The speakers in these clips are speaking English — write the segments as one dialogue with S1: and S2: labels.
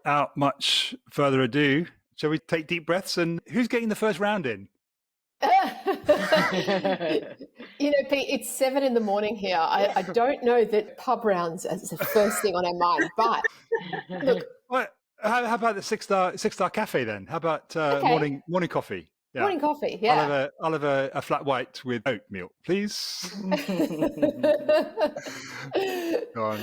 S1: without much further ado, shall we take deep breaths? And who's getting the first round in?
S2: Pete, it's 7 a.m. here. I don't know that pub rounds is the first thing on our mind, but look.
S1: How about the six-star cafe then? How about morning coffee? Yeah.
S2: Morning coffee, yeah.
S1: I'll have a flat white with oatmeal, please. Go on.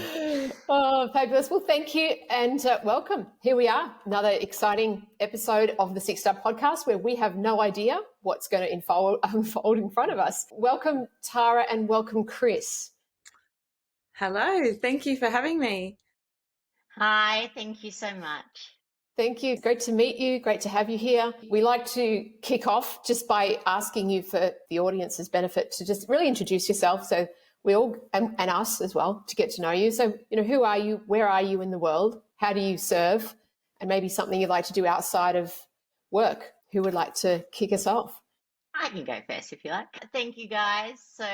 S2: Oh, fabulous. Well, thank you and welcome. Here we are, another exciting episode of the 6-Star Podcast where we have no idea what's going to unfold in front of us. Welcome, Tara, and welcome, Kris.
S3: Hello. Thank you for having me.
S4: Hi, thank you so much.
S2: Thank you. Great to meet you. Great to have you here. We like to kick off just by asking you, for the audience's benefit, to just really introduce yourself so we all, and us as well, to get to know you. So, who are you? Where are you in the world? How do you serve? And maybe something you'd like to do outside of work. Who would like to kick us off?
S4: I can go first if you like. Thank you, guys. So,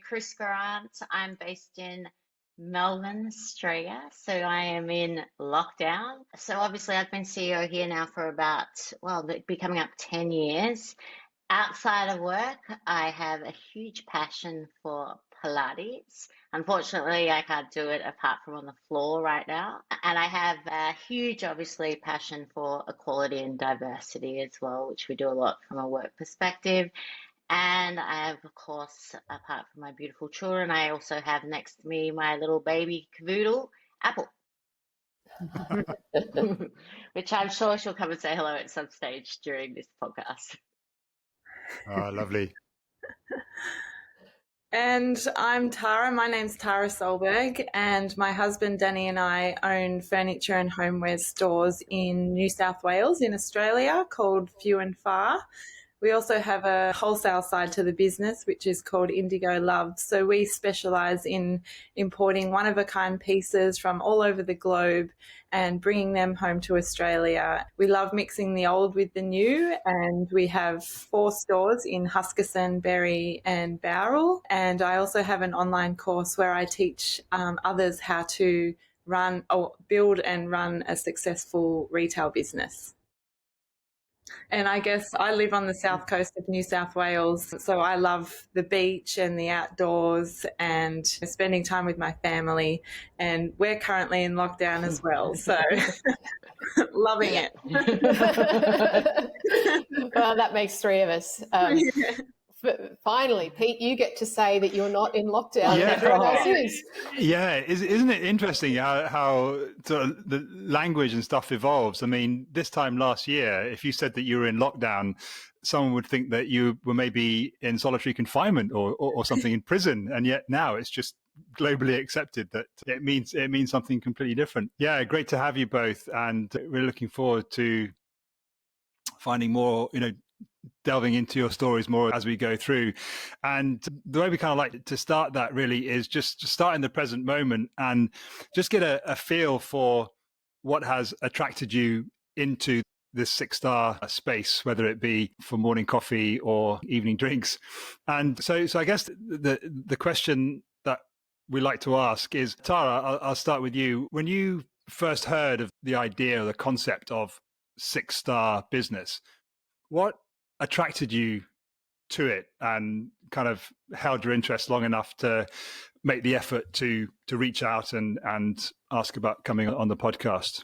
S4: Kris Grant, I'm based in Melbourne, Australia. So I am in lockdown. So obviously I've been CEO here now for about, be coming up 10 years. Outside of work, I have a huge passion for Pilates. Unfortunately, I can't do it apart from on the floor right now. And I have a huge, obviously, passion for equality and diversity as well, which we do a lot from a work perspective. And I have, of course, apart from my beautiful children, I also have next to me my little baby cavoodle, Apple, which I'm sure she'll come and say hello at some stage during this podcast.
S1: Oh, lovely.
S3: And I'm Tara. My name's Tara Solberg, and my husband Danny and I own furniture and homeware stores in New South Wales in Australia called Few and Far. We also have a wholesale side to the business, which is called Indigo Love. So we specialise in importing one-of-a-kind pieces from all over the globe and bringing them home to Australia. We love mixing the old with the new, and we have 4 stores in Huskisson, Berry and Bowral. And I also have an online course where I teach others how to build and run a successful retail business. And I guess I live on the south coast of New South Wales, so I love the beach and the outdoors and spending time with my family. And we're currently in lockdown as well, so loving it.
S2: Well, that makes 3 of us.
S3: Yeah.
S2: Finally, Pete, you get to say that you're not in lockdown.
S1: Yeah.
S2: Everyone else is.
S1: Yeah, isn't it interesting how sort of the language and stuff evolves? I mean, this time last year, if you said that you were in lockdown, someone would think that you were maybe in solitary confinement or something in prison, and yet now it's just globally accepted that it means something completely different. Yeah, great to have you both, and we're looking forward to finding more, delving into your stories more as we go through. And the way we kind of like to start that really is just to start in the present moment and just get a feel for what has attracted you into this 6-star space, whether it be for morning coffee or evening drinks. And so I guess the question that we like to ask is, Tara, I'll start with you. When you first heard of the idea or the concept of 6-star business, what attracted you to it and kind of held your interest long enough to make the effort to reach out and ask about coming on the podcast?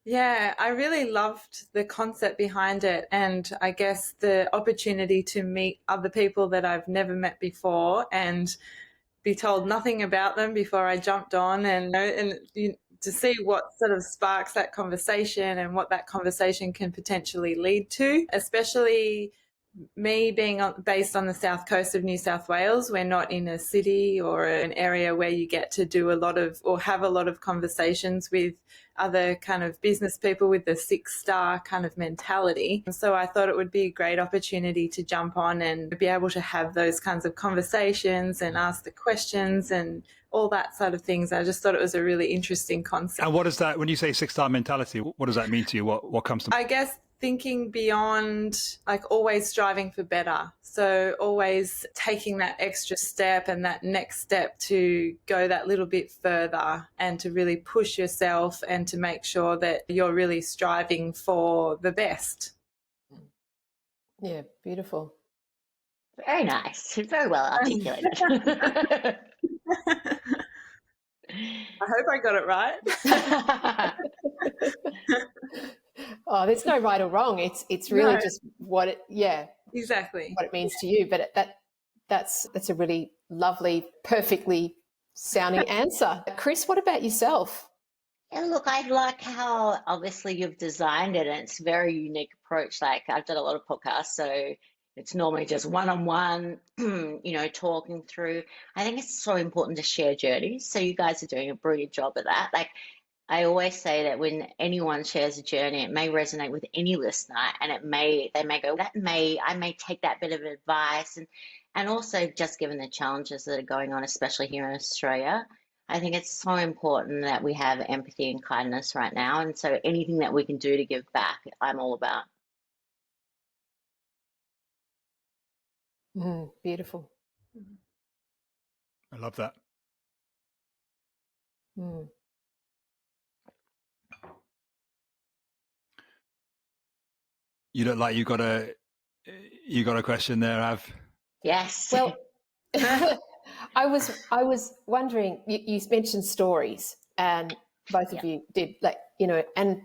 S3: Yeah, I really loved the concept behind it, and I guess the opportunity to meet other people that I've never met before and be told nothing about them before I jumped on, and to see what sort of sparks that conversation and what that conversation can potentially lead to, especially me being based on the south coast of New South Wales. We're not in a city or an area where you get to do a lot of or have a lot of conversations with other kind of business people with the 6-star kind of mentality. So I thought it would be a great opportunity to jump on and be able to have those kinds of conversations and ask the questions and all that sort of things. I just thought it was a really interesting concept.
S1: And what is that, when you say 6-star mentality, what does that mean to you? What comes to mind?
S3: I guess thinking beyond, like always striving for better. So always taking that extra step and that next step to go that little bit further and to really push yourself and to make sure that you're really striving for the best.
S2: Yeah, beautiful.
S4: Very nice. Very well articulated.
S3: I hope I got it right.
S2: Oh, there's no right or wrong. It's really just what it,
S3: exactly,
S2: what it means to you. But that's a really lovely, perfectly sounding answer. Kris, what about yourself?
S4: Yeah, look, I like how obviously you've designed it, and it's a very unique approach. Like I've done a lot of podcasts, so it's normally just one-on-one, talking through. I think it's so important to share journeys. So you guys are doing a brilliant job of that. Like I always say that when anyone shares a journey, it may resonate with any listener, and they may go, I may take that bit of advice, and also just given the challenges that are going on, especially here in Australia. I think it's so important that we have empathy and kindness right now. And so anything that we can do to give back, I'm all about.
S2: Beautiful.
S1: I love that. You look like you got a question there, Av.
S4: Yes.
S2: Well, I was wondering. You mentioned stories, and both of you did. And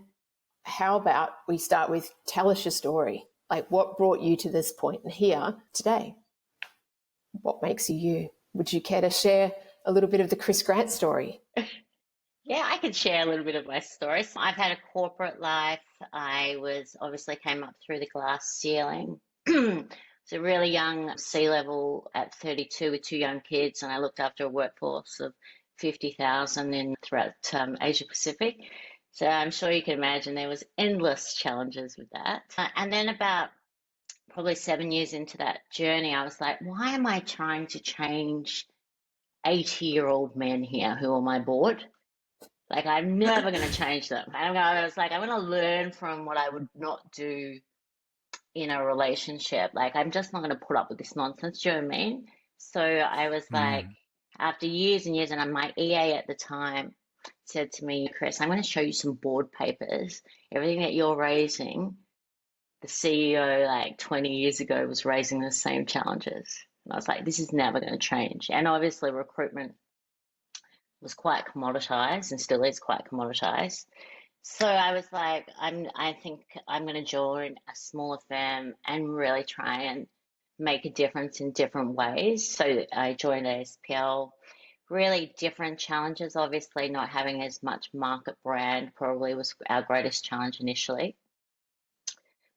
S2: how about we start with tell us your story? Like, what brought you to this point and here today? What makes you you? Would you care to share a little bit of the Kris Grant story?
S4: Yeah, I could share a little bit of my story. So I've had a corporate life. I came up through the glass ceiling. So really young, C-level at 32 with 2 young kids, and I looked after a workforce of 50,000 throughout Asia Pacific. So I'm sure you can imagine there was endless challenges with that. And then about probably 7 years into that journey, I was like, why am I trying to change 80-year-old men here who are on my board? Like, I'm never going to change them. I was like, I want to learn from what I would not do in a relationship. Like, I'm just not going to put up with this nonsense. Do you know what I mean? So I was like, after years and years, and my EA at the time said to me, Kris, I'm going to show you some board papers. Everything that you're raising, the CEO like 20 years ago was raising the same challenges. And I was like, this is never going to change. And obviously recruitment was quite commoditized and still is quite commoditized. So I was like, I think I'm going to join a smaller firm and really try and make a difference in different ways. So I joined ASPL. Really different challenges. Obviously, not having as much market brand probably was our greatest challenge initially.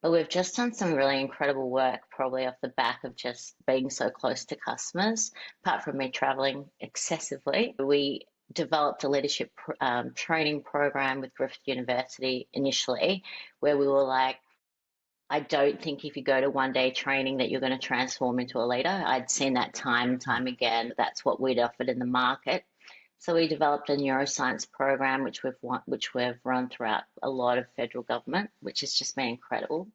S4: But we've just done some really incredible work, probably off the back of just being so close to customers. Apart from me traveling excessively, we developed a leadership training program with Griffith University initially, where we were like, I don't think if you go to one-day training that you're going to transform into a leader. I'd seen that time and time again. That's what we'd offered in the market. So we developed a neuroscience program, which we've run throughout a lot of federal government, which has just been incredible.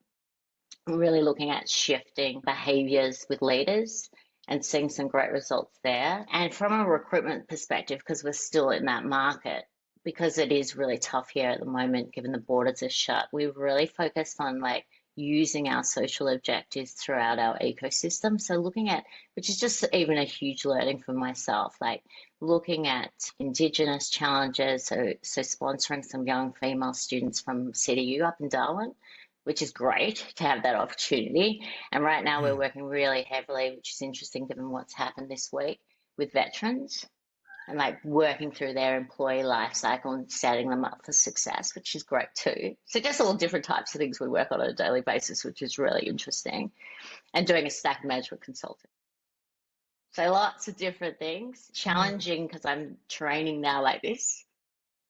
S4: We're really looking at shifting behaviours with leaders and seeing some great results there. And from a recruitment perspective, because we're still in that market, because it is really tough here at the moment, given the borders are shut, we've really focused on like using our social objectives throughout our ecosystem. So looking at, which is just even a huge learning for myself, like looking at Indigenous challenges, so sponsoring some young female students from CDU up in Darwin, which is great to have that opportunity. And right now we're working really heavily, which is interesting given what's happened this week, with veterans and like working through their employee life cycle and setting them up for success, which is great too. So just all different types of things we work on a daily basis, which is really interesting, and doing a stack management consulting. So lots of different things, challenging because I'm training now like this.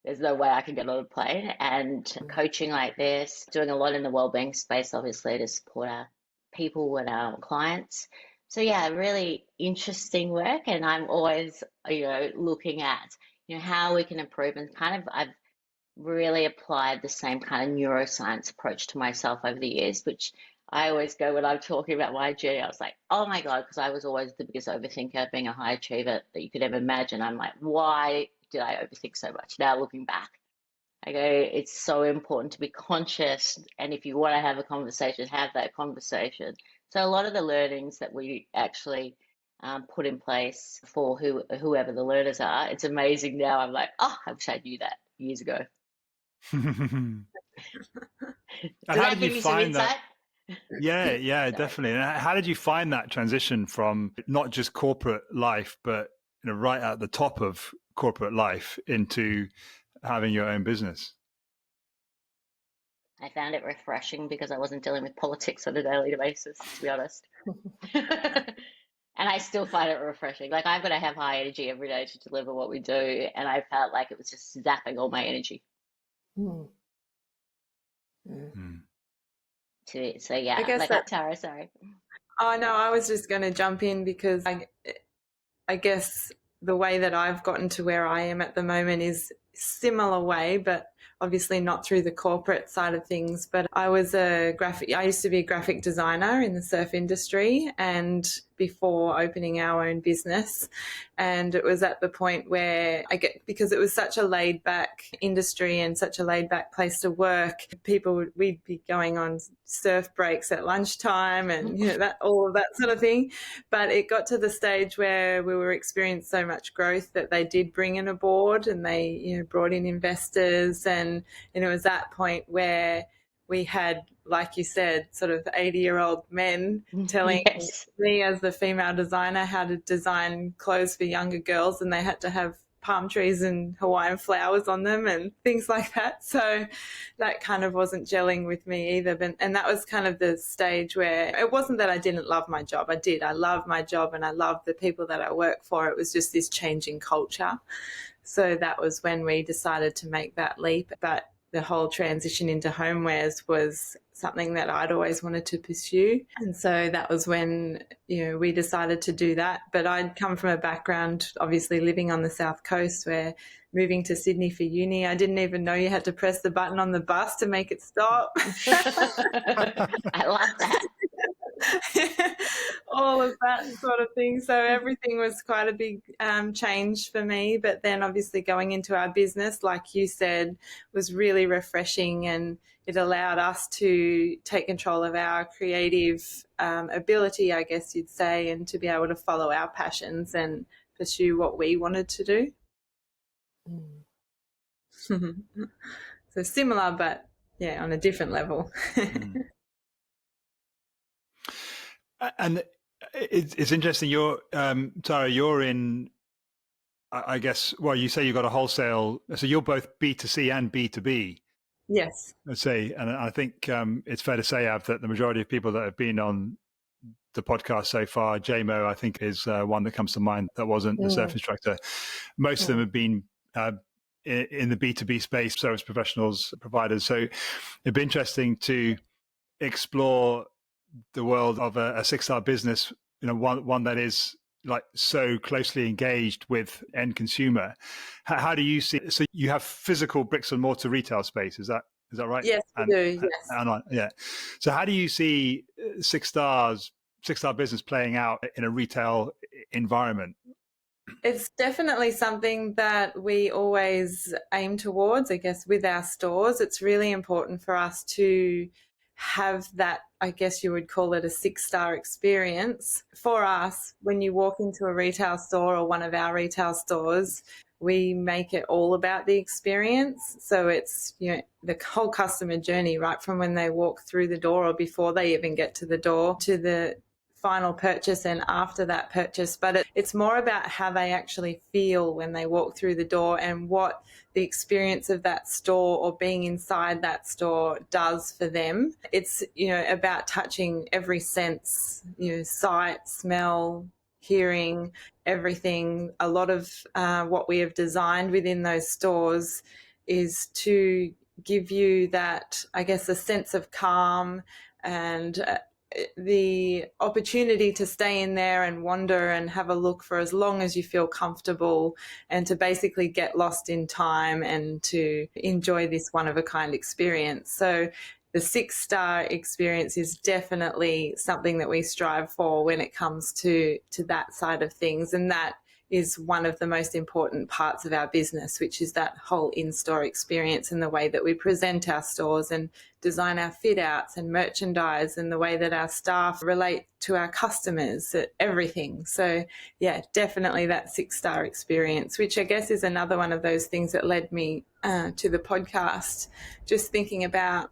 S4: There's no way I can get on a plane, and coaching like this, doing a lot in the wellbeing space, obviously, to support our people and our clients. So yeah, really interesting work, and I'm always, looking at, how we can improve, and kind of I've really applied the same kind of neuroscience approach to myself over the years, which I always go when I'm talking about my journey. I was like, oh my God, because I was always the biggest overthinker, being a high achiever that you could ever imagine. I'm like, why did I overthink so much? Now looking back, I go, it's so important to be conscious. And if you want to have a conversation, have that conversation. So a lot of the learnings that we actually put in place for whoever the learners are, it's amazing now. I'm like, oh, I wish I knew that years ago.
S1: And
S4: Does
S1: how
S4: that
S1: did you
S4: give you some
S1: find that?
S4: insight?
S1: Yeah, definitely. And how did you find that transition from not just corporate life, but right at the top of corporate life into having your own business?
S4: I found it refreshing because I wasn't dealing with politics on a daily basis, to be honest. And I still find it refreshing. Like, I've got to have high energy every day to deliver what we do. And I felt like it was just zapping all my energy.
S2: Mm.
S4: So yeah,
S3: I guess
S4: like
S3: that.
S4: Tara, sorry.
S3: Oh no, I was just going to jump in because I guess the way that I've gotten to where I am at the moment is similar way, but obviously not through the corporate side of things. But I used to be a graphic designer in the surf industry, and before opening our own business. And it was at the point where because it was such a laid back industry and such a laid back place to work, we'd be going on surf breaks at lunchtime and, all of that sort of thing. But it got to the stage where we were experiencing so much growth that they did bring in a board, and they, brought in investors. And it was that point where we had, like you said, sort of 80-year-old men telling
S4: Yes.
S3: me as the female designer how to design clothes for younger girls, and they had to have palm trees and Hawaiian flowers on them and things like that. So that kind of wasn't gelling with me either. And that was kind of the stage where it wasn't that I didn't love my job. I did. I love my job and I love the people that I work for. It was just this changing culture. So that was when we decided to make that leap. But the whole transition into homewares was something that I'd always wanted to pursue. And so that was when, we decided to do that. But I'd come from a background, obviously living on the South Coast, where moving to Sydney for uni, I didn't even know you had to press the button on the bus to make it stop.
S4: I love that.
S3: All of that sort of thing. So everything was quite a big change for me. But then obviously going into our business, like you said, was really refreshing, and it allowed us to take control of our creative ability, I guess you'd say, and to be able to follow our passions and pursue what we wanted to do. So similar, but yeah, on a different level.
S1: And it's interesting. Tara, you're in, I guess, well, you say you've got a wholesale, so you're both B2C and B2B.
S3: Yes.
S1: Let's say, and I think it's fair to say, Av, that the majority of people that have been on the podcast so far, JMO, I think, is one that comes to mind that wasn't the surf instructor. Most of them have been in the B2B space, service professionals, providers. So it'd be interesting to explore the world of a 6-star business, one that is like so closely engaged with end consumer. How do you see? So you have physical bricks and mortar retail space. Is that right?
S3: Yes, we do. Yes.
S1: Yeah. So how do you see 6-star business playing out in a retail environment?
S3: It's definitely something that we always aim towards, I guess, with our stores. It's really important for us to have that, I guess you would call it a 6-star experience. For us, when you walk into a retail store or one of our retail stores, we make it all about the experience. So it's, the whole customer journey, right from when they walk through the door or before they even get to the door to the final purchase and after that purchase. But it's more about how they actually feel when they walk through the door and what the experience of that store or being inside that store does for them. It's, about touching every sense, sight, smell, hearing, everything. A lot of what we have designed within those stores is to give you that, I guess, a sense of calm and the opportunity to stay in there and wander and have a look for as long as you feel comfortable, and to basically get lost in time and to enjoy this one-of-a-kind experience. So the 6-star experience is definitely something that we strive for when it comes to that side of things. And that is one of the most important parts of our business, which is that whole in-store experience and the way that we present our stores and design our fit outs and merchandise and the way that our staff relate to our customers, everything. So yeah, definitely that 6-star experience, which I guess is another one of those things that led me to the podcast, just thinking about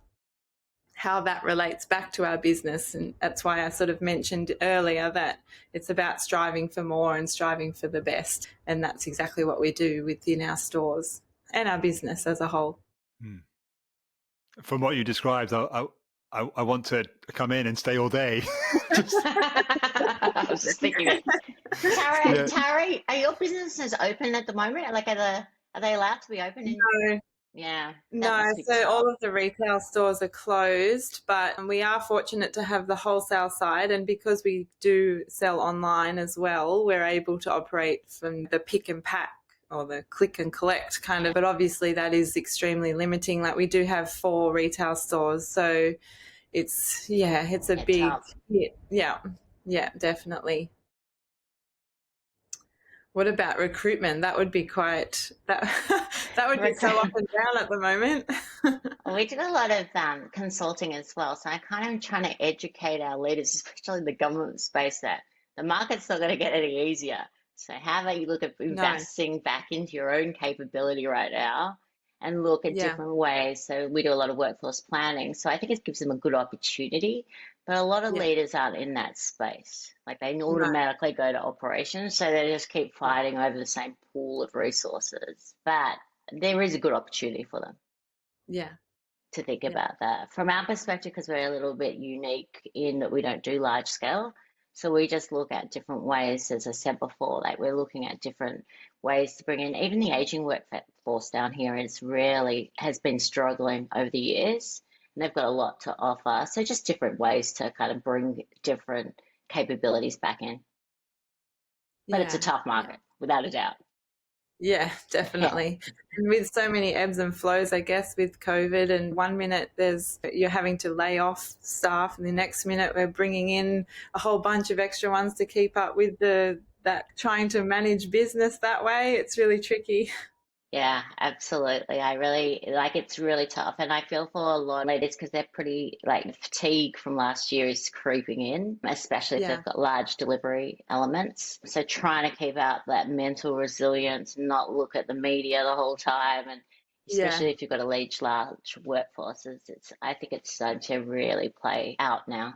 S3: how that relates back to our business. And that's why I sort of mentioned earlier that it's about striving for more and striving for the best. And that's exactly what we do within our stores and our business as a whole.
S1: From what you described, I want to come in and stay all day.
S4: I was just thinking it. Tara, are your businesses open at the moment? Like, are they allowed to be open?
S3: No.
S4: Yeah.
S3: No, so all of the retail stores are closed, but we are fortunate to have the wholesale side. And because we do sell online as well, we're able to operate from the pick and pack or the click and collect kind of. But obviously that is extremely limiting. Like, we do have 4 retail stores. So it's a big hit. Yeah, definitely. What about recruitment? That would be quite that would be so up and down at the moment.
S4: We do a lot of consulting as well, so I kind of am trying to educate our leaders, especially in the government space, that the market's not going to get any easier. So how about you look at investing back into your own capability right now and look at different ways. So we do a lot of workforce planning, so I think it gives them a good opportunity. But a lot of leaders aren't in that space. Like, they automatically go to operations, so they just keep fighting over the same pool of resources. But there is a good opportunity for them. To think about that. From our perspective, because we're a little bit unique in that we don't do large scale. So we just look at different ways, as I said before, like we're looking at different ways to bring in. Even the aging workforce down here has been struggling over the years. And they've got a lot to offer. So just different ways to kind of bring different capabilities back in. But it's a tough market, without a doubt.
S3: Yeah, definitely. And with so many ebbs and flows, I guess, with COVID, and one minute you're having to lay off staff, and the next minute we're bringing in a whole bunch of extra ones to keep up with that trying to manage business that way. It's really tricky.
S4: Yeah, absolutely. It's really tough. And I feel for a lot of leaders, because they're pretty, fatigue from last year is creeping in, especially if they've got large delivery elements. So trying to keep out that mental resilience, not look at the media the whole time. And especially if you've got a large workforces, I think it's starting to really play out now.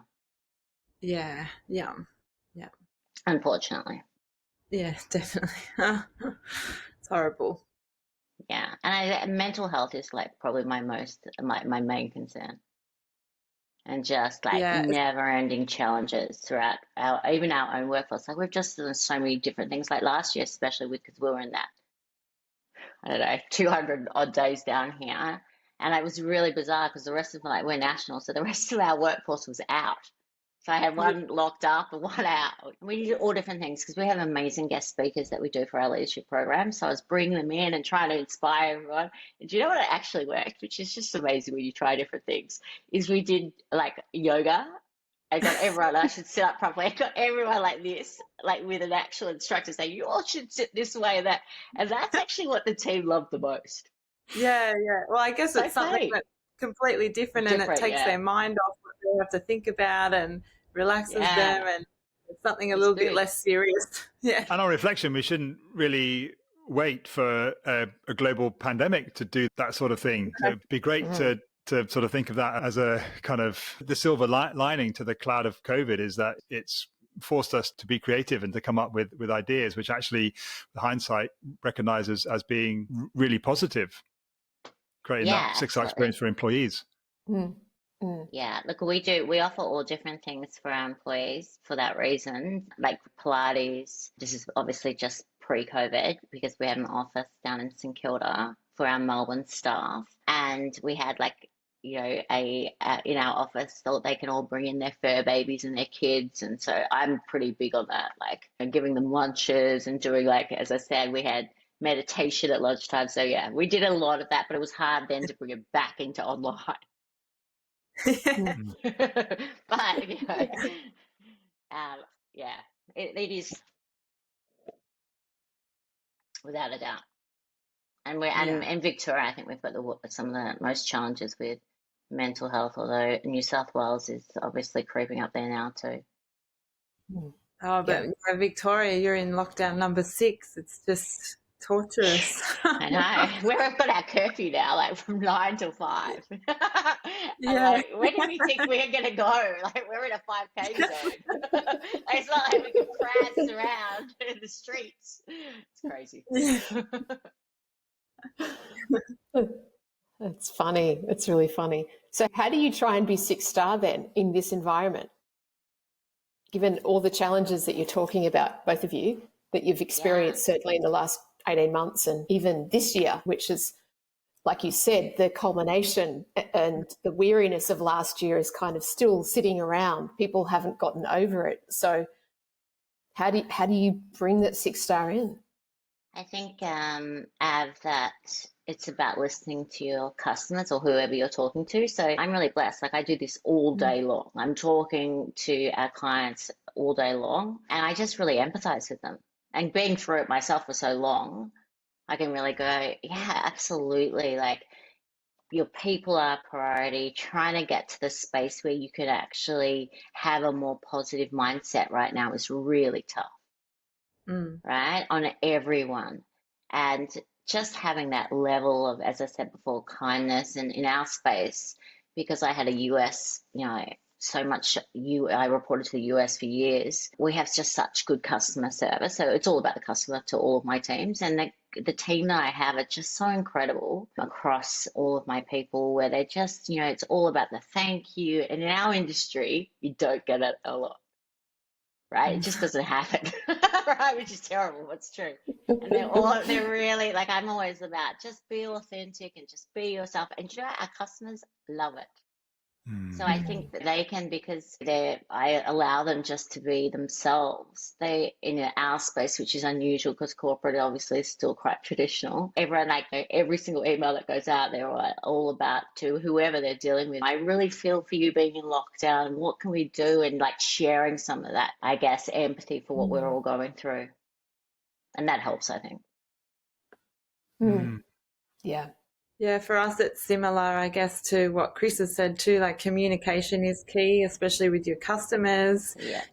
S3: Yeah.
S4: Unfortunately.
S3: Yeah, definitely. It's horrible.
S4: Yeah, and mental health is probably my main concern, and just never-ending challenges throughout even our own workforce. Like, we've just done so many different things. Like last year, especially because we were in that, I don't know, 200 odd days down here, and it was really bizarre because the rest of we're national, so the rest of our workforce was out. So I had one locked up and one out. We did all different things because we have amazing guest speakers that we do for our leadership program. So I was bringing them in and trying to inspire everyone. And do you know what actually worked, which is just amazing when you try different things, is we did yoga. I got everyone, I should sit up properly. I got everyone like this, with an actual instructor saying, you all should sit this way and that. And that's actually what the team loved the most.
S3: Yeah. Well, I guess it's something that's completely different, and it takes their mind off what they have to think about and relaxes them, and it's something a little bit less serious. Yeah.
S1: And on reflection, we shouldn't really wait for a global pandemic to do that sort of thing. So it'd be great to sort of think of that as a kind of the silver lining to the cloud of COVID, is that it's forced us to be creative and to come up with ideas, which actually, with hindsight, recognizes as being really positive, creating that 6-star experience for employees.
S4: Yeah, look, we offer all different things for our employees for that reason, like Pilates. This is obviously just pre-COVID, because we had an office down in St Kilda for our Melbourne staff, and we had in our office, so they can all bring in their fur babies and their kids. And so I'm pretty big on that, like giving them lunches and doing, like, as I said, we had meditation at lunchtime. So yeah, we did a lot of that, but it was hard then to bring it back into online. But yeah, it is without a doubt. And in Victoria, I think we've got some of the most challenges with mental health, although New South Wales is obviously creeping up there now too.
S3: Oh, but Victoria, you're in lockdown number 6. It's just torturous.
S4: I know. We've got our curfew now, like from 9 till 5.
S3: Yeah.
S4: Like, where do we think we're going to go? Like, we're in a 5K zone. It's not like we can prance around in the streets. It's crazy.
S2: It's funny. It's really funny. So how do you try and be 6-star then in this environment? Given all the challenges that you're talking about, both of you, that you've experienced certainly in the last 18 months and even this year, which is, like you said, the culmination, and the weariness of last year is kind of still sitting around. People haven't gotten over it. So how do you bring that 6-star in?
S4: I think, Av, that it's about listening to your customers or whoever you're talking to. So I'm really blessed. Like, I do this all day long. I'm talking to our clients all day long, and I just really empathize with them. And being through it myself for so long, I can really go, yeah, absolutely. Like, your people are a priority. Trying to get to the space where you could actually have a more positive mindset right now is really tough. Right, on everyone. And just having that level of, as I said before, kindness. And in our space, because I had a US, so much I reported to the US for years, we have just such good customer service. So it's all about the customer to all of my teams. And the team that I have are just so incredible across all of my people, where they're just, it's all about the thank you. And in our industry, you don't get it a lot. Right? It just doesn't happen, right? Which is terrible, but it's true. And they're really, like, I'm always about just be authentic and just be yourself. And our customers love it. So I think that they can, because I allow them just to be themselves. They, in our space, which is unusual because corporate obviously is still quite traditional. Everyone, like, every single email that goes out, they're all about to whoever they're dealing with. I really feel for you being in lockdown. What can we do? And like sharing some of that, I guess, empathy for what we're all going through. And that helps, I think.
S2: Yeah.
S3: Yeah, for us, it's similar, I guess, to what Kris has said too. Like, communication is key, especially with your customers.
S4: Yeah.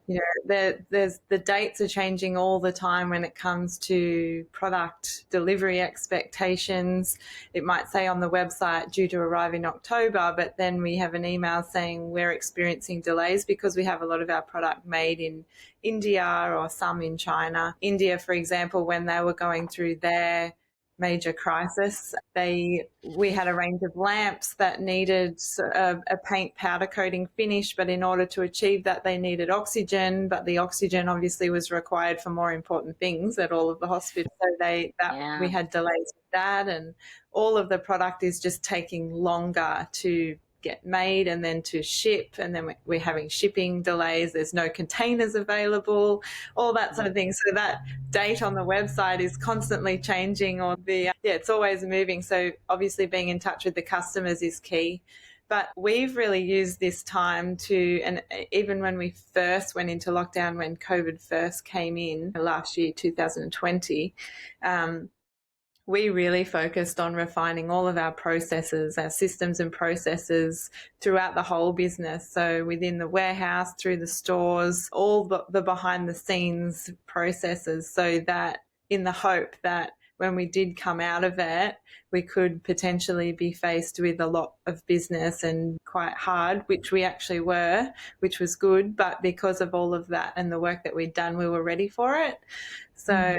S3: There's the dates are changing all the time when it comes to product delivery expectations. It might say on the website due to arrive in October, but then we have an email saying we're experiencing delays because we have a lot of our product made in India or some in China. India, for example, when they were going through their major crisis, we had a range of lamps that needed a paint powder coating finish, but in order to achieve that they needed oxygen, but the oxygen obviously was required for more important things at all of the hospitals. So we had delays with that, and all of the product is just taking longer to get made and then to ship, and then we're having shipping delays. There's no containers available, all that sort of thing. So that date on the website is constantly changing, or it's always moving. So obviously being in touch with the customers is key. But we've really used this time and even when we first went into lockdown, when COVID first came in last year, 2020, we really focused on refining all of our processes, our systems and processes throughout the whole business. So within the warehouse, through the stores, all the behind the scenes processes, so that in the hope that when we did come out of it, we could potentially be faced with a lot of business and quite hard, which we actually were, which was good. But because of all of that and the work that we'd done, we were ready for it. So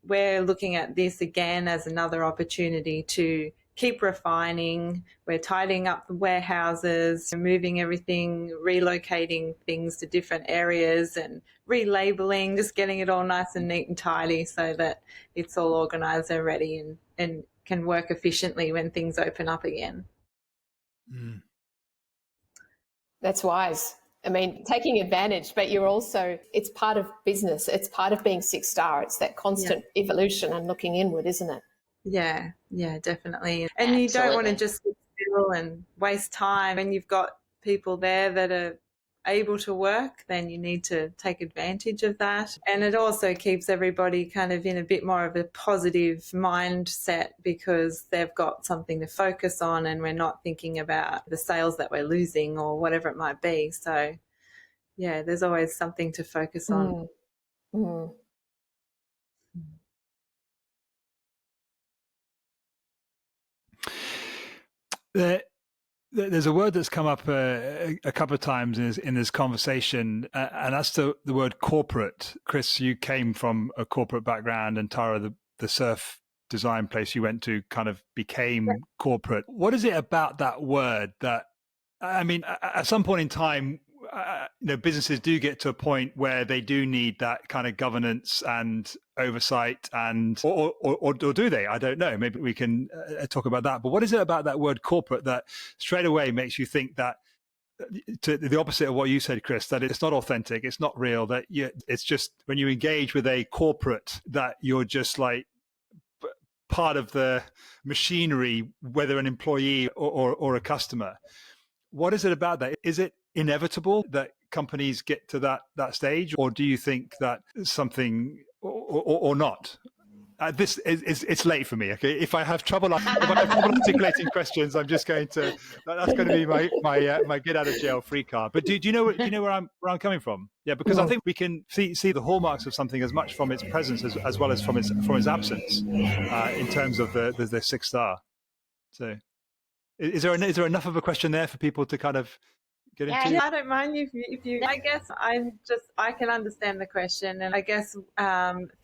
S3: we're looking at this again as another opportunity to keep refining. We're tidying up the warehouses, moving everything, relocating things to different areas and relabeling, just getting it all nice and neat and tidy so that it's all organised and ready and can work efficiently when things open up again.
S1: Mm.
S2: That's wise. I mean, taking advantage, but you're also, it's part of business. It's part of being 6-star. It's that constant evolution and looking inward, isn't it?
S3: Yeah, definitely. And you don't want to just sit still and waste time. When you've got people there that are able to work, then you need to take advantage of that. And it also keeps everybody kind of in a bit more of a positive mindset because they've got something to focus on and we're not thinking about the sales that we're losing or whatever it might be. So, yeah, there's always something to focus on.
S2: Mm.
S1: There's a word that's come up a couple of times in this conversation, and that's the word corporate. Kris, you came from a corporate background, and Tara, the surf design place you went to kind of became corporate. What is it about that word that, I mean, at some point in time, businesses do get to a point where they do need that kind of governance and oversight, and or do they? I don't know. Maybe we can talk about that. But what is it about that word corporate that straight away makes you think that, to the opposite of what you said, Kris, that it's not authentic, it's not real, that it's just when you engage with a corporate that you're just like part of the machinery, whether an employee or a customer? What is it about that? Is it inevitable that companies get to that stage, or do you think that something or not? This is it's late for me. Okay, if I have trouble articulating questions, I'm just going to that's going to be my get out of jail free card. But do you know where I'm coming from? Yeah, because I think we can see the hallmarks of something as much from its presence as well as from its absence in terms of the 6-star. So. Is there enough of a question there for people to kind of get into?
S3: Yeah, I don't mind if you. I guess I can understand the question, and I guess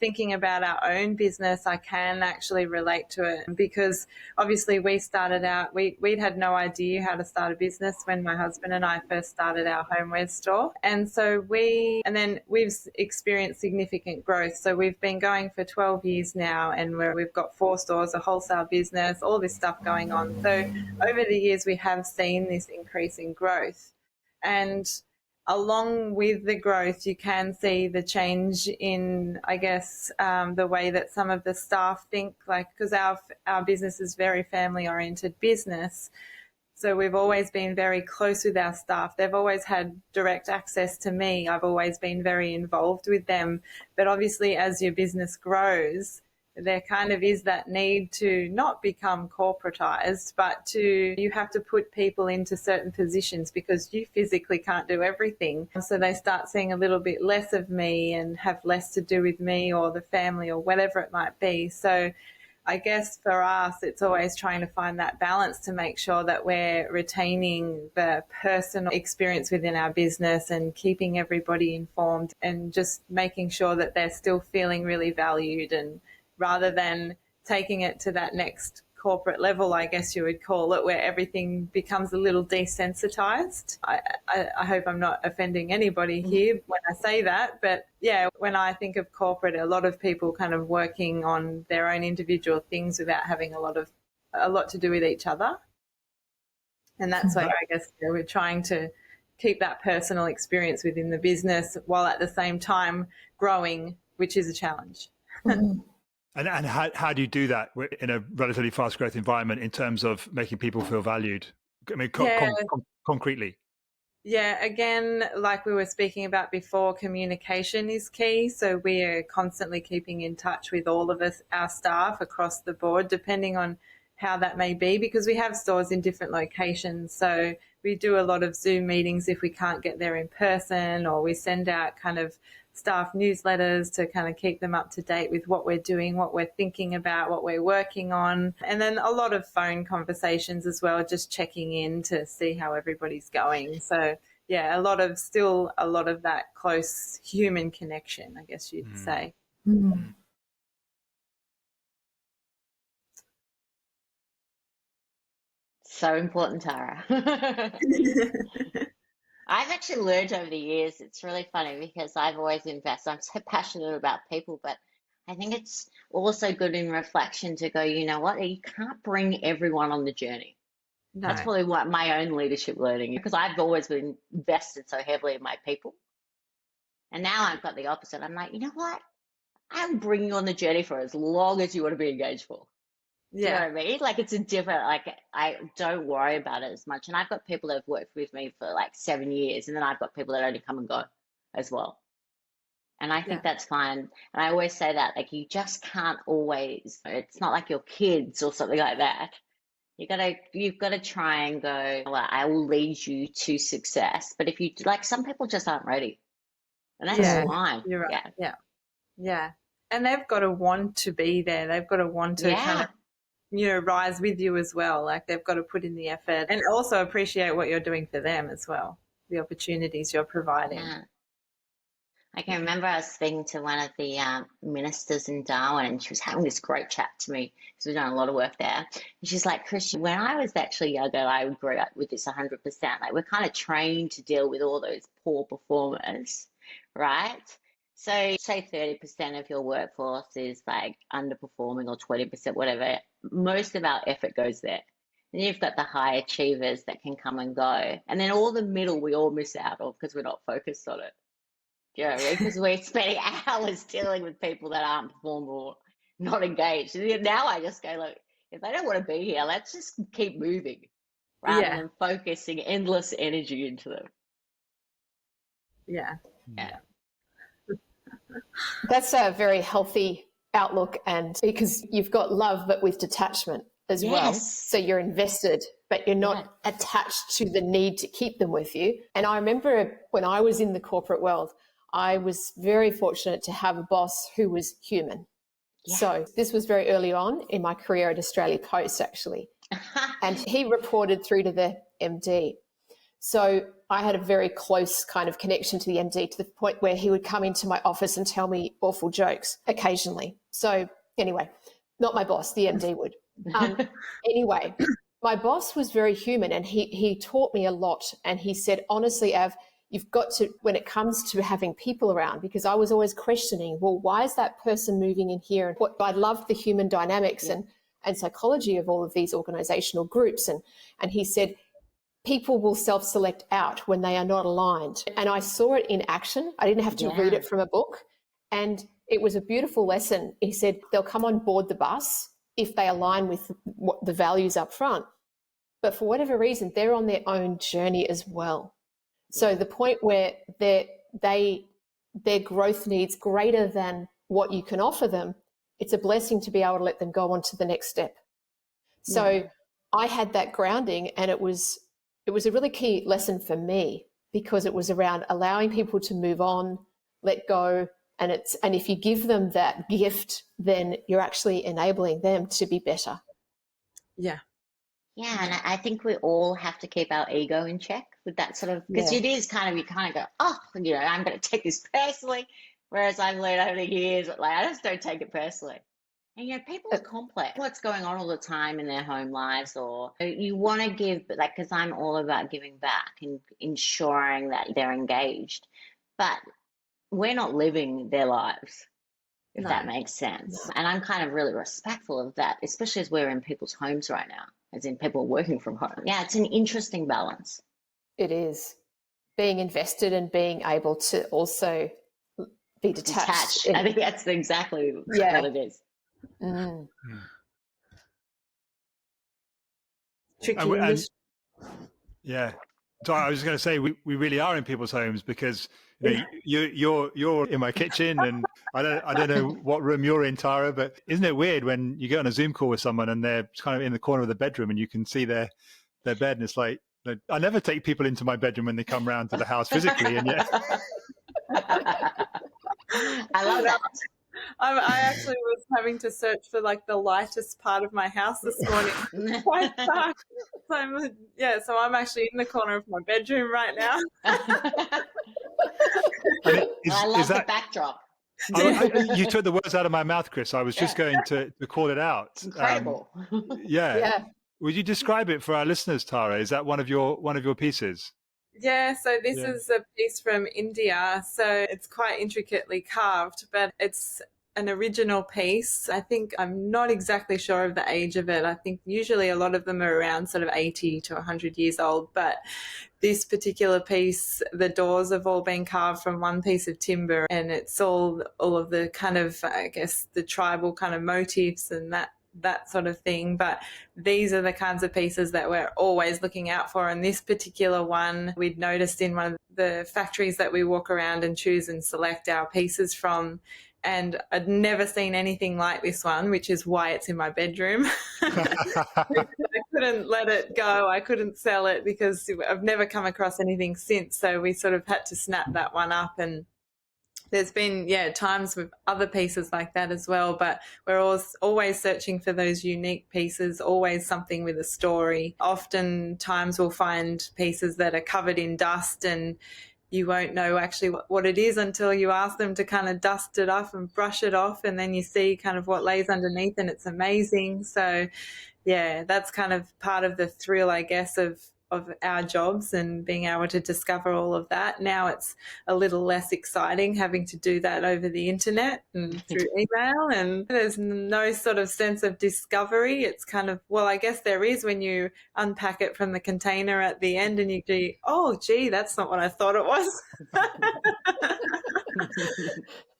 S3: thinking about our own business, I can actually relate to it because obviously we started out. We'd had no idea how to start a business when my husband and I first started our homeware store, and so we've experienced significant growth. So we've been going for 12 years now, and we've got 4 stores, a wholesale business, all this stuff going on. So over the years, we have seen this increase in growth. And along with the growth, you can see the change in, I guess, the way that some of the staff think, like, because our business is very family-oriented business. So we've always been very close with our staff. They've always had direct access to me. I've always been very involved with them. But obviously, as your business grows, there kind of is that need to not become corporatized, but you have to put people into certain positions because you physically can't do everything. So they start seeing a little bit less of me and have less to do with me or the family or whatever it might be. So I guess for us, it's always trying to find that balance to make sure that we're retaining the personal experience within our business and keeping everybody informed and just making sure that they're still feeling really valued, and rather than taking it to that next corporate level, I guess you would call it, where everything becomes a little desensitized. I hope I'm not offending anybody here when I say that, but yeah, when I think of corporate, a lot of people kind of working on their own individual things without having a lot to do with each other. And that's why I guess we're trying to keep that personal experience within the business while at the same time growing, which is a challenge.
S1: And how do you do that in a relatively fast growth environment in terms of making people feel valued? I mean, concretely.
S3: Yeah, again, like we were speaking about before, communication is key. So we are constantly keeping in touch with all of us, our staff across the board, depending on how that may be, because we have stores in different locations. So we do a lot of Zoom meetings if we can't get there in person, or we send out kind of staff newsletters to kind of keep them up to date with what we're doing, what we're thinking about, what we're working on. And then a lot of phone conversations as well, just checking in to see how everybody's going. So yeah, a lot of that close human connection, I guess you'd say.
S4: So important, Tara. I've actually learned over the years, it's really funny because I've always invested. I'm so passionate about people, but I think it's also good in reflection to go, you know what, you can't bring everyone on the journey.
S3: No.
S4: That's probably what my own leadership learning, because I've always been invested so heavily in my people. And now I've got the opposite. I'm like, you know what? I'm bringing you on the journey for as long as you want to be engaged for. Do you know what I mean? Like, it's a different, like, I don't worry about it as much. And I've got people that have worked with me for like 7 years, and then I've got people that only come and go as well. And I think that's fine. And I always say that, like, you just can't always, it's not like your kids or something like that. You've got to try and go, well, I will lead you to success. But if you, like, some people just aren't ready. And that's fine.
S3: You're right. Yeah. And they've got to want to be there. They've got to want to kind of, rise with you as well. Like, they've got to put in the effort and also appreciate what you're doing for them as well, the opportunities you're providing.
S4: Yeah. I can remember I was speaking to one of the ministers in Darwin, and she was having this great chat to me because we've done a lot of work there. And she's like, Kris, when I was actually younger, I agree with this 100%. Like, we're kind of trained to deal with all those poor performers, right? So say 30% of your workforce is like underperforming, or 20%, whatever. Most of our effort goes there. And you've got the high achievers that can come and go. And then all the middle we all miss out on because we're not focused on it. Do you know what I mean? Because we're spending hours dealing with people that aren't performing or not engaged. And now I just go, look, if they don't want to be here, let's just keep moving rather than focusing endless energy into them.
S3: Yeah.
S2: That's a very healthy outlook, and because you've got love but with detachment as well. So you're invested, but you're not attached to the need to keep them with you. And I remember when I was in the corporate world, I was very fortunate to have a boss who was human. So this was very early on in my career at Australia Post, actually. And he reported through to the MD. So I had a very close kind of connection to the MD, to the point where he would come into my office and tell me awful jokes occasionally. So anyway, not my boss, the MD would. Anyway, my boss was very human, and he taught me a lot. And he said, honestly, Av, you've got to, when it comes to having people around, because I was always questioning, well, why is that person moving in here? And what I loved the human dynamics and psychology of all of these organizational groups. And he said, people will self-select out when they are not aligned. And I saw it in action. I didn't have to read it from a book. And it was a beautiful lesson. He said they'll come on board the bus if they align with what the values up front. But for whatever reason, they're on their own journey as well. So the point where their growth needs greater than what you can offer them, it's a blessing to be able to let them go on to the next step. So I had that grounding, and it was a really key lesson for me, because it was around allowing people to move on, let go, and if you give them that gift, then you're actually enabling them to be better.
S4: Yeah, and I think we all have to keep our ego in check with that sort of, because it is kind of, you kind of go, oh, I'm going to take this personally, whereas I've learned over the years, like, I just don't take it personally. And, people are complex. What's going on all the time in their home lives, or you want to give, but like, because I'm all about giving back and ensuring that they're engaged, but we're not living their lives, if that makes sense. And I'm kind of really respectful of that, especially as we're in people's homes right now, as in people working from home. Yeah, it's an interesting balance.
S2: It is. Being invested and being able to also be detached.
S4: I think that's exactly what it is.
S3: Tricky.
S1: So I was going to say, we really are in people's homes, because you're in my kitchen, and I don't know what room you're in, Tara, but isn't it weird when you get on a Zoom call with someone and they're kind of in the corner of the bedroom and you can see their bed, and it's like, I never take people into my bedroom when they come round to the house physically, and yet
S3: I love that. I actually was having to search for like the lightest part of my house this morning. Quite dark. So I'm actually in the corner of my bedroom right now.
S4: I love the backdrop.
S1: You took the words out of my mouth, Kris. I was just going to call it out.
S4: Incredible.
S1: Would you describe it for our listeners, Tara? Is that one of your pieces?
S3: Yeah, so this is a piece from India. So it's quite intricately carved, but it's an original piece. I think I'm not exactly sure of the age of it. I think usually a lot of them are around sort of 80 to 100 years old, but this particular piece, the doors have all been carved from one piece of timber, and it's all of the kind of, I guess, the tribal kind of motifs and that sort of thing. But these are the kinds of pieces that we're always looking out for. And this particular one we'd noticed in one of the factories that we walk around and choose and select our pieces from. And I'd never seen anything like this one, which is why it's in my bedroom. I couldn't let it go. I couldn't sell it because I've never come across anything since. So we sort of had to snap that one up. And there's been, times with other pieces like that as well, but we're always searching for those unique pieces, always something with a story. Oftentimes we'll find pieces that are covered in dust and you won't know actually what it is until you ask them to kind of dust it off and brush it off, and then you see kind of what lays underneath, and it's amazing. So, that's kind of part of the thrill, I guess, of our jobs and being able to discover all of that. Now it's a little less exciting having to do that over the internet and through email, and there's no sort of sense of discovery. It's kind of, well, I guess there is when you unpack it from the container at the end and you go, oh, gee, that's not what I thought it was.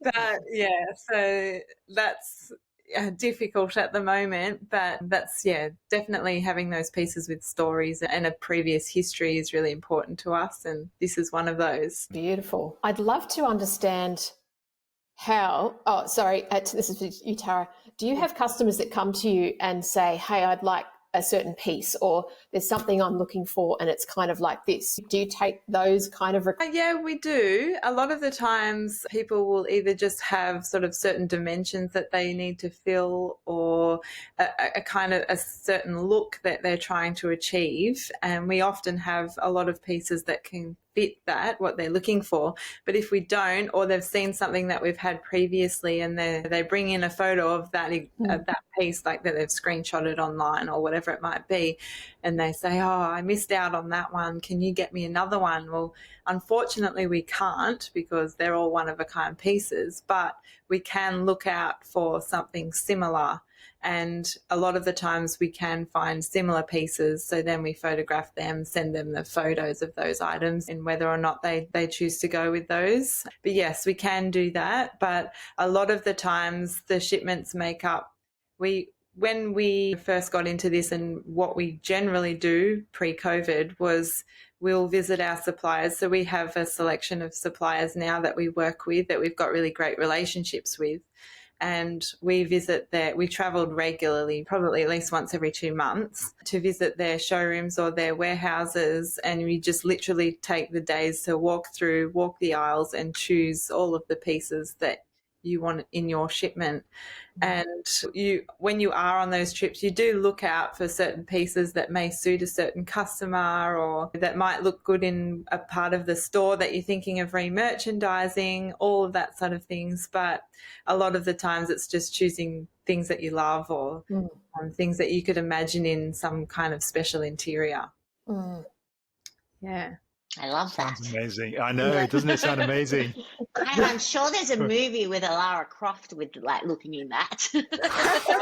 S3: But so that's difficult at the moment, but that's definitely having those pieces with stories and a previous history is really important to us, and this is one of those.
S2: Beautiful. I'd love to understand how, this is for you, Tara. Do you have customers that come to you and say, hey, I'd like a certain piece, or there's something I'm looking for and it's kind of like this? Do you take those kind of
S3: Yeah, we do. A lot of the times people will either just have sort of certain dimensions that they need to fill, or a kind of a certain look that they're trying to achieve, and we often have a lot of pieces that can fit that, what they're looking for. But if we don't, or they've seen something that we've had previously and they bring in a photo of that piece, like that they've screenshotted online or whatever it might be, and they say, oh, I missed out on that one, can you get me another one? Well, unfortunately we can't, because they're all one of a kind pieces, but we can look out for something similar. And a lot of the times we can find similar pieces, so then we photograph them, send them the photos of those items and whether or not they choose to go with those. But yes, we can do that, but a lot of the times the shipments make up. When we first got into this, and what we generally do pre-COVID was we'll visit our suppliers. So we have a selection of suppliers now that we work with, that we've got really great relationships with. And we travelled regularly, probably at least once every 2 months, to visit their showrooms or their warehouses. And we just literally take the days to walk the aisles and choose all of the pieces that you want in your shipment. And when you are on those trips, you do look out for certain pieces that may suit a certain customer, or that might look good in a part of the store that you're thinking of re-merchandising, all of that sort of things. But a lot of the times it's just choosing things that you love, or things that you could imagine in some kind of special interior. Yeah.
S4: I love that.
S1: Sounds amazing. I know, doesn't it sound amazing?
S4: And I'm sure there's a movie with a Lara Croft with like looking in that. That's what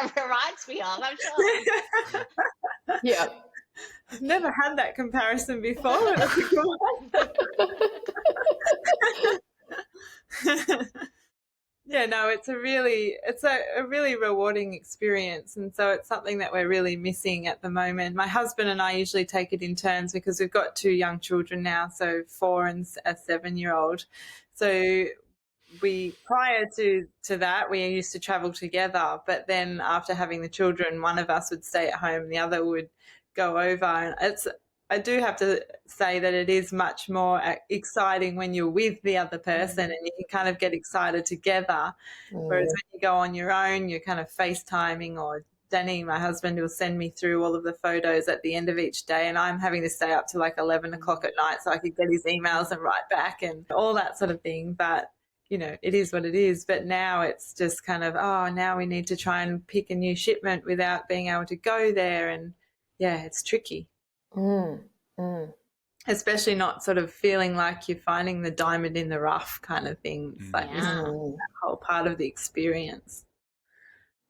S4: it reminds me of, I'm sure.
S2: Yeah.
S3: I've never had that comparison before. Yeah, no, it's a really rewarding experience, and so it's something that we're really missing at the moment. My husband and I usually take it in turns, because we've got 2 young children now, so 4 and a 7-year-old. So prior to that, we used to travel together, but then after having the children, one of us would stay at home and the other would go over, and I do have to say that it is much more exciting when you're with the other person and you can kind of get excited together. Whereas when you go on your own, you're kind of FaceTiming, or Danny, my husband, will send me through all of the photos at the end of each day, and I'm having to stay up to like 11 o'clock at night so I could get his emails and write back and all that sort of thing. But, it is what it is. But now it's just kind of, now we need to try and pick a new shipment without being able to go there. And, yeah, it's tricky. especially not sort of feeling like you're finding the diamond in the rough kind of thing. It's like this
S4: Yeah.
S3: whole part of the experience.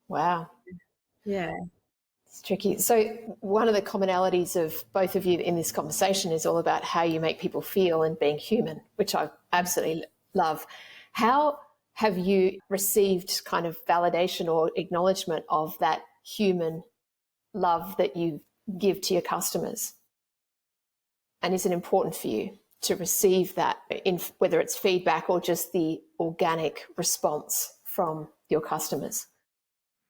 S2: Wow.
S3: Yeah.
S2: It's tricky. So one of the commonalities of both of you in this conversation is all about how you make people feel and being human, which I absolutely love. How have you received kind of validation or acknowledgement of that human love that you give to your customers? And is it important for you to receive that, in whether it's feedback or just the organic response from your customers?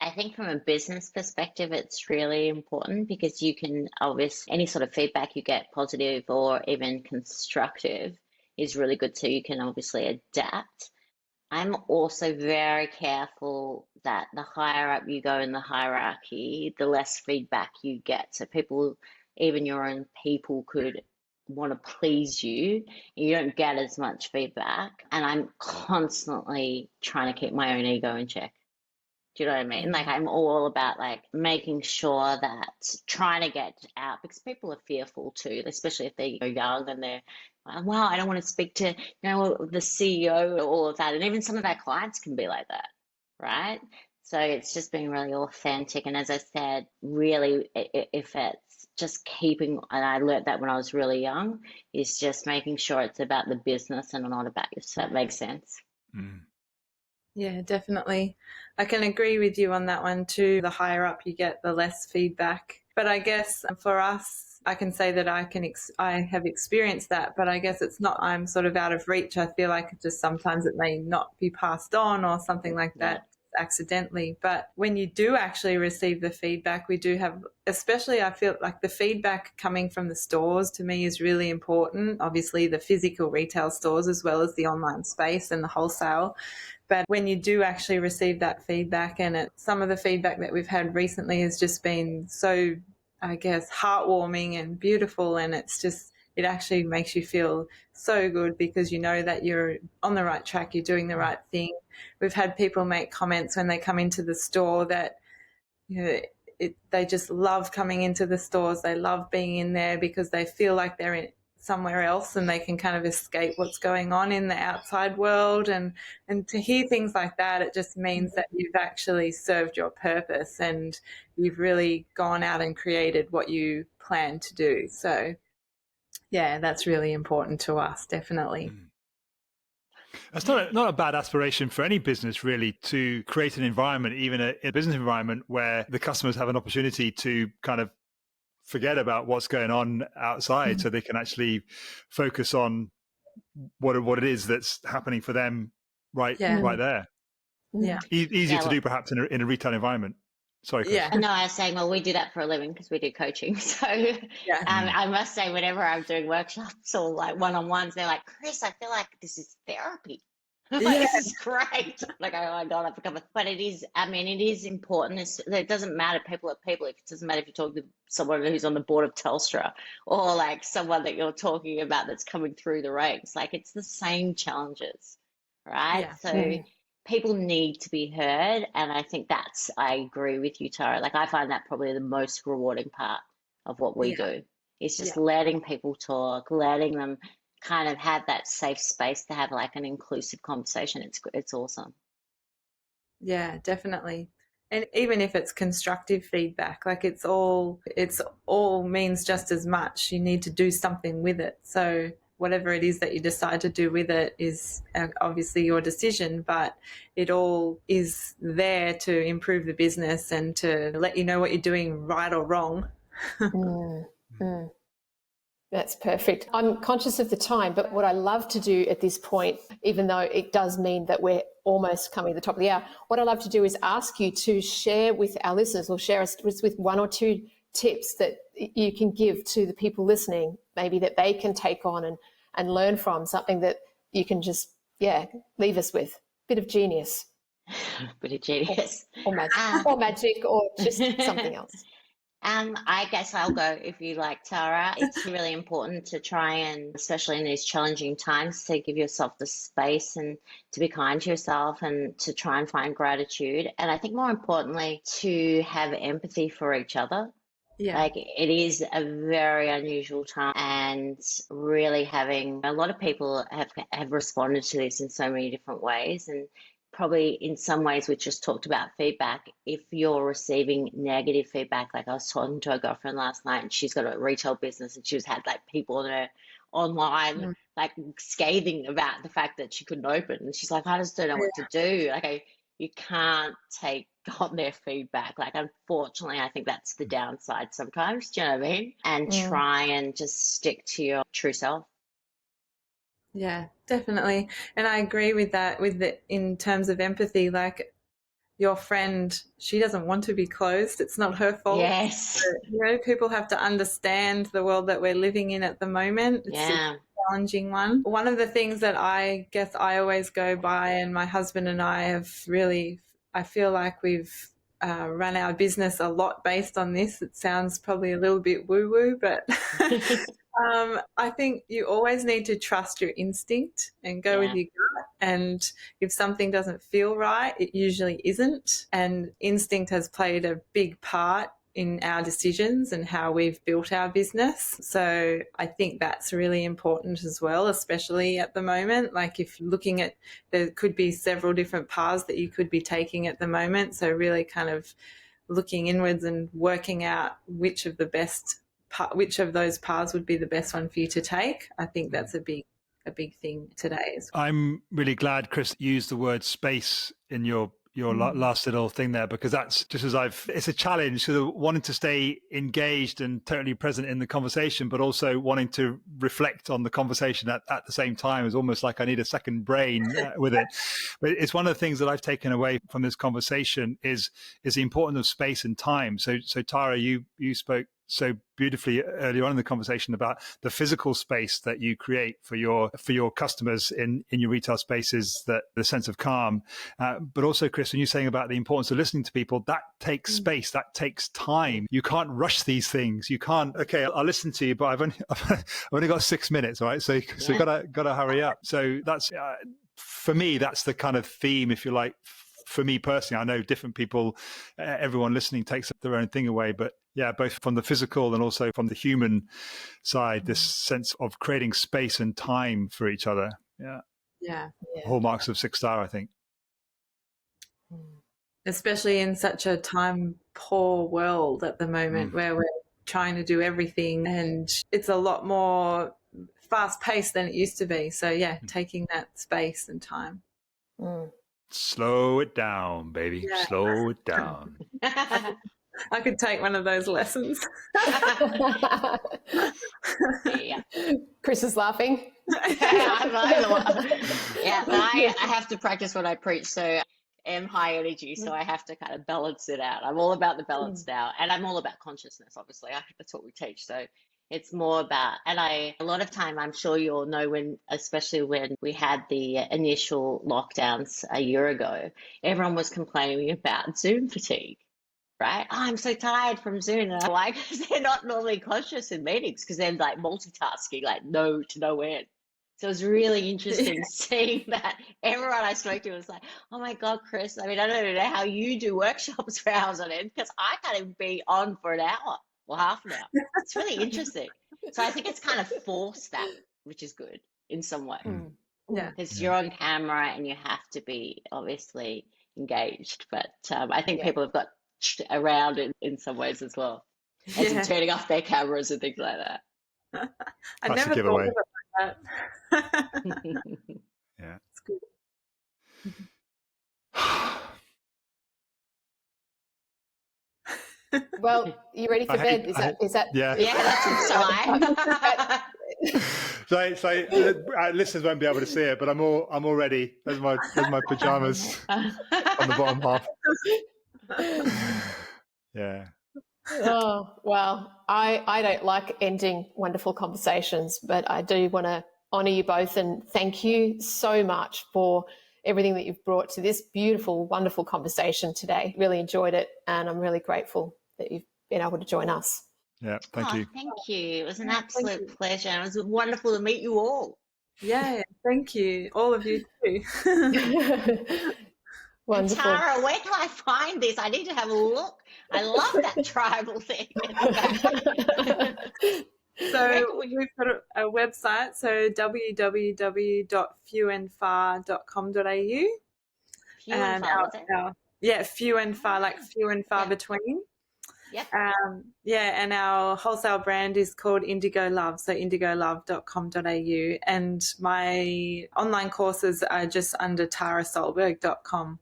S4: I think from a business perspective, it's really important because you can obviously, any sort of feedback you get, positive or even constructive, is really good. So you can obviously adapt. I'm also very careful that the higher up you go in the hierarchy, the less feedback you get. So people, even your own people, could want to please you. You don't get as much feedback. And I'm constantly trying to keep my own ego in check. Do you know what I mean? Like I'm all about like making sure that trying to get out, because people are fearful too, especially if they're young and they're like, wow, I don't want to speak to, the CEO or all of that. And even some of our clients can be like that, right? So it's just being really authentic. And as I said, really, if it's just keeping, and I learned that when I was really young, is just making sure it's about the business and not about you. So that makes sense.
S1: Mm.
S3: Yeah, definitely. I can agree with you on that one too. The higher up you get, the less feedback. But I guess for us, I can say that I have experienced that, but I guess it's not, I'm sort of out of reach. I feel like it just sometimes it may not be passed on or something like that accidentally. But when you do actually receive the feedback, we do have, especially I feel like the feedback coming from the stores to me is really important. Obviously the physical retail stores as well as the online space and the wholesale. But when you do actually receive that feedback, and some of the feedback that we've had recently has just been so, I guess, heartwarming and beautiful. And it's just, it actually makes you feel so good because you know that you're on the right track, you're doing the right thing. We've had people make comments when they come into the store that, they just love coming into the stores. They love being in there because they feel like they're in somewhere else and they can kind of escape what's going on in the outside world. And to hear things like that, it just means that you've actually served your purpose and you've really gone out and created what you plan to do. So yeah, that's really important to us, definitely.
S1: It's not a bad aspiration for any business, really, to create an environment, even a business environment, where the customers have an opportunity to kind of forget about what's going on outside, so they can actually focus on what it is that's happening for them right there.
S3: Yeah.
S1: Easier to do perhaps in a retail environment. Sorry, Kris.
S3: Yeah.
S4: No, I was saying, well, we do that for a living because we do coaching. So I must say, whenever I'm doing workshops or like one-on-ones, they're like, Kris, I feel like this is therapy. This is great. Like, oh my God, I've become but it is, it is important. It doesn't matter. People are people. It doesn't matter if you're talking to someone who's on the board of Telstra or like someone that you're talking about that's coming through the ranks. Like, it's the same challenges, right?
S3: Yeah.
S4: So people need to be heard. And I think I agree with you, Tara. Like, I find that probably the most rewarding part of what we do is just letting people talk, letting them kind of have that safe space to have like an inclusive conversation. It's awesome.
S3: Yeah, definitely. And even if it's constructive feedback, like it's all means just as much. You need to do something with it. So whatever it is that you decide to do with it is obviously your decision, but it all is there to improve the business and to let you know what you're doing right or wrong.
S2: That's perfect. I'm conscious of the time, but what I love to do at this point, even though it does mean that we're almost coming to the top of the hour, what I love to do is ask you to share with our listeners or share us with one or two tips that you can give to the people listening, maybe that they can take on and learn from, something that you can just, leave us with. Bit of genius.
S4: Bit of genius.
S2: Or magic, or just something else.
S4: I guess I'll go if you like, Tara. It's really important to try and, especially in these challenging times, to give yourself the space and to be kind to yourself and to try and find gratitude. And I think more importantly, to have empathy for each other.
S3: Yeah.
S4: Like it is a very unusual time, and really having a lot of people have responded to this in so many different ways, and probably in some ways we just talked about feedback. If you're receiving negative feedback, like I was talking to a girlfriend last night, and she's got a retail business, and she's had like people on her online like scathing about the fact that she couldn't open, and she's like, I just don't know what to do. Like you can't take on their feedback. Like, unfortunately, I think that's the downside sometimes. Do you know what I mean? And try and just stick to your true self.
S3: Yeah, definitely. And I agree with that, in terms of empathy, like your friend, she doesn't want to be closed. It's not her fault.
S4: Yes.
S3: So, people have to understand the world that we're living in at the moment. It's a challenging one. One of the things that I guess I always go by, and my husband and I have really, I feel like we've run our business a lot based on this. It sounds probably a little bit woo-woo, but I think you always need to trust your instinct and go with your gut. And if something doesn't feel right, it usually isn't. And instinct has played a big part in our decisions and how we've built our business. So I think that's really important as well, especially at the moment. Like if looking at, there could be several different paths that you could be taking at the moment. So really kind of looking inwards and working out which of those paths would be the best one for you to take. I think that's a big thing today.
S1: I'm really glad Kris used the word space in your last little thing there, because that's just as it's a challenge, sort of wanting to stay engaged and totally present in the conversation, but also wanting to reflect on the conversation at the same time. Is almost like I need a second brain with it. But it's one of the things that I've taken away from this conversation is the importance of space and time. So Tara, you spoke so beautifully earlier on in the conversation about the physical space that you create for your customers in your retail spaces, that the sense of calm, but also Kris, when you're saying about the importance of listening to people, that takes space, that takes time. You can't rush these things. You can't, okay, I'll listen to you, but I've only got 6 minutes, right? So you gotta hurry up. So that's for me, that's the kind of theme, if you like. For me personally, I know different people, everyone listening takes their own thing away, but yeah, both from the physical and also from the human side, this sense of creating space and time for each other. Yeah. Hallmarks of 6-star, I think.
S3: Especially in such a time-poor world at the moment where we're trying to do everything, and it's a lot more fast-paced than it used to be. So, taking that space and time.
S1: Slow it down, baby. Yeah. Slow it down.
S3: I could take one of those lessons.
S2: Kris is laughing.
S4: I have to practice what I preach. So I'm high energy, so I have to kind of balance it out. I'm all about the balance now, and I'm all about consciousness, obviously. That's what we teach. So it's more about, and a lot of time, I'm sure you all know, especially when we had the initial lockdowns a year ago, everyone was complaining about Zoom fatigue, right? Oh, I'm so tired from Zoom. And I'm like, because they're not normally conscious in meetings, because they're like multitasking, like no to no end. So it was really interesting seeing that everyone I spoke to was like, oh my God, Kris, I mean, I don't know how you do workshops for hours on end, because I can't even be on for an hour. Well, half an hour. It's really interesting. So I think it's kind of forced that, which is good in some way. Because you're on camera and you have to be obviously engaged. But I think people have got around it in some ways as well, as in turning off their cameras and things like that.
S3: I never thought of it like that.
S1: Yeah.
S3: It's good.
S2: Well, you ready for bed? Is that?
S1: Yeah.
S4: That's
S1: So listeners won't be able to see it, but I'm all ready. There's my pajamas on the bottom half. Yeah.
S2: Oh, well, I don't like ending wonderful conversations, but I do want to honour you both and thank you so much for everything that you've brought to this beautiful, wonderful conversation today. Really enjoyed it, and I'm really grateful that you've been able to join us.
S1: Yeah, thank you.
S4: Thank you. It was an absolute pleasure. It was wonderful to meet you all.
S3: Yeah, thank you. All of you too.
S2: Wonderful.
S4: Tara, where can I find this? I need to have a look. I love that tribal thing in the back.
S3: So we've got a website, so www.fewandfar.com.au.
S4: Few and far, was it?
S3: Few and far, like few and far between.
S4: Yep.
S3: And our wholesale brand is called Indigo Love, so indigolove.com.au. And my online courses are just under tarasolberg.com.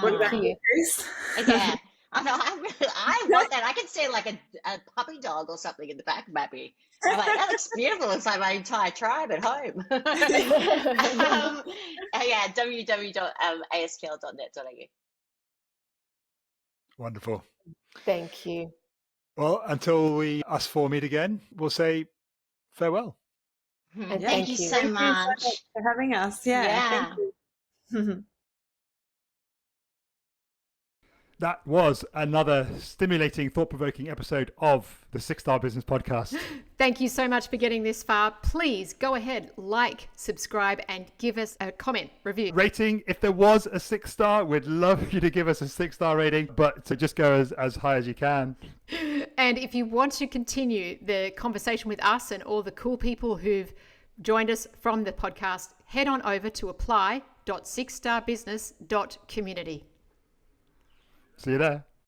S3: What about you, Kris?
S4: Yeah. I know. I want that. I can see like a puppy dog or something in the back, maybe. I'm like, that looks beautiful. It's like my entire tribe at home. www.aspl.net.au.
S1: Wonderful.
S2: Thank you.
S1: Well, until us four meet again, we'll say farewell.
S2: And
S4: Thank you so much
S3: for having us. Thank you.
S1: That was another stimulating, thought-provoking episode of the 6-Star Business Podcast.
S2: Thank you so much for getting this far. Please go ahead, like, subscribe, and give us a comment, review.
S1: Rating, if there was a 6-star, we'd love you to give us a 6-star rating, but to just go as high as you can.
S2: And if you want to continue the conversation with us and all the cool people who've joined us from the podcast, head on over to apply.6starbusiness.community.
S1: See you there.